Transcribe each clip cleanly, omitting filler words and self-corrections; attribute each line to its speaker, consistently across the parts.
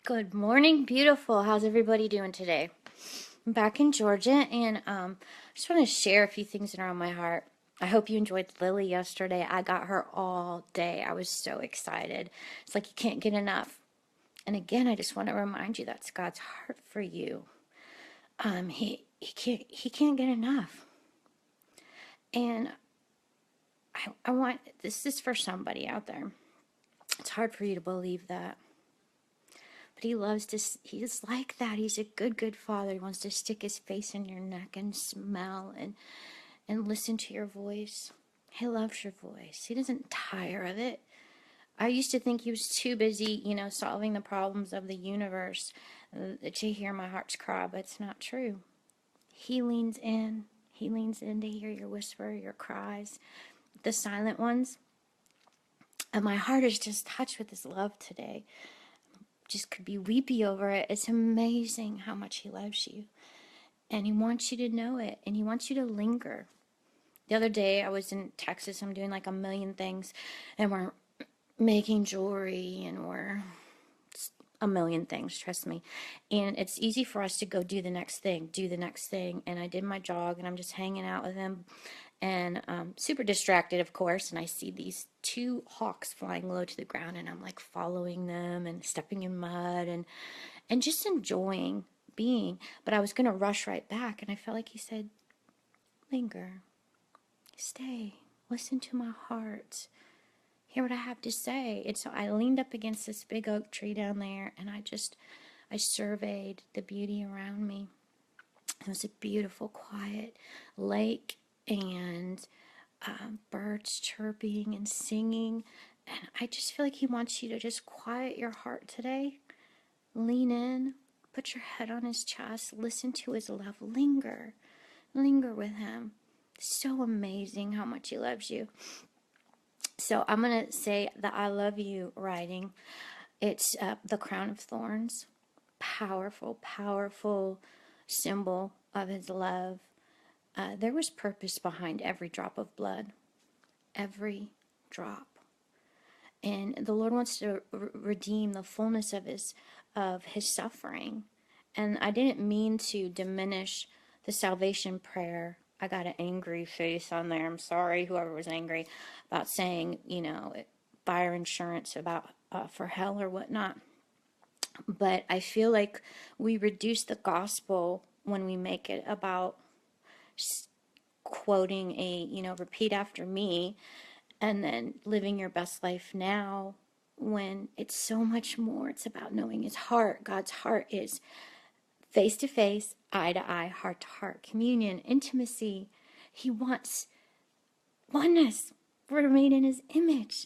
Speaker 1: Good morning, beautiful. How's everybody doing today? I'm back in Georgia, and I just want to share a few things that are on my heart. I hope you enjoyed Lily yesterday. I got her all day. I was so excited. It's like you can't get enough. And again, I just want to remind you that's God's heart for you. He can't get enough. And I want this is for somebody out there. It's hard for you to believe that. But he loves to, he's like that. He's a good, good father. He wants to stick his face in your neck and smell and listen to your voice. He loves your voice. He doesn't tire of it. I used to think he was too busy, solving the problems of the universe to hear my heart's cry, but it's not true. He leans in. He leans in to hear your whisper, your cries, the silent ones. And my heart is just touched with his love today. Just could be weepy over it. It's amazing how much he loves you. And he wants you to know it. And he wants you to linger. The other day I was in Texas. I'm doing like a million things. And we're making jewelry. And we're a million things, trust me. And it's easy for us to go do the next thing. And I did my jog. And I'm just hanging out with him. And super distracted, of course, and I see these two hawks flying low to the ground, and I'm like following them and stepping in mud and just enjoying being. But I was going to rush right back, and I felt like he said, linger, stay, listen to my heart, hear what I have to say. And so I leaned up against this big oak tree down there, and I surveyed the beauty around me. It was a beautiful, quiet lake, and birds chirping and singing. And I just feel like he wants you to just quiet your heart today. Lean in, put your head on his chest, listen to his love, linger with him. So amazing how much he loves you. So I'm going to say the I love you writing. It's the crown of thorns. Powerful, powerful symbol of his love. There was purpose behind every drop of blood. Every drop. And the Lord wants to redeem the fullness of his suffering. And I didn't mean to diminish the salvation prayer. I got an angry face on there. I'm sorry, whoever was angry about saying, fire insurance about for hell or whatnot. But I feel like we reduce the gospel when we make it about quoting repeat after me, and then living your best life now, when it's so much more. It's about knowing his heart. God's heart is face to face, eye to eye, heart to heart, communion, intimacy. He wants oneness. We're made in his image.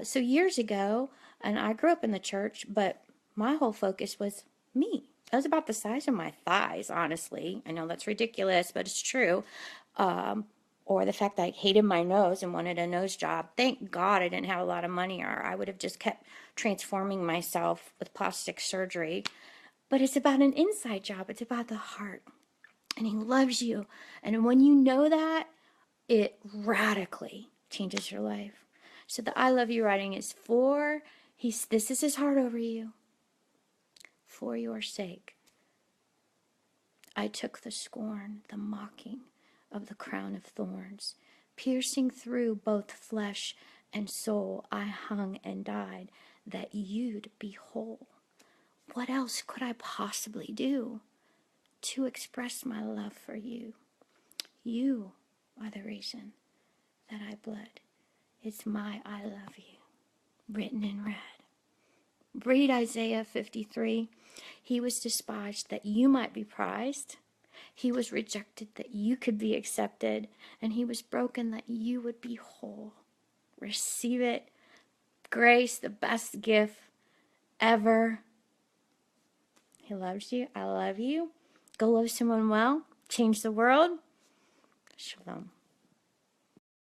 Speaker 1: So years ago, and I grew up in the church, but my whole focus was me. I was about the size of my thighs, honestly. I know that's ridiculous, but it's true. Or the fact that I hated my nose and wanted a nose job. Thank God I didn't have a lot of money, or I would have just kept transforming myself with plastic surgery. But it's about an inside job. It's about the heart. And he loves you. And when you know that, it radically changes your life. So the I love you writing is this is his heart over you. For your sake, I took the scorn, the mocking of the crown of thorns. Piercing through both flesh and soul, I hung and died that you'd be whole. What else could I possibly do to express my love for you? You are the reason that I bled. It's my I love you, written in red. Read Isaiah 53. He was despised that you might be prized. He was rejected that you could be accepted. And he was broken that you would be whole. Receive it. Grace, the best gift ever. He loves you. I love you. Go love someone well. Change the world. Shalom.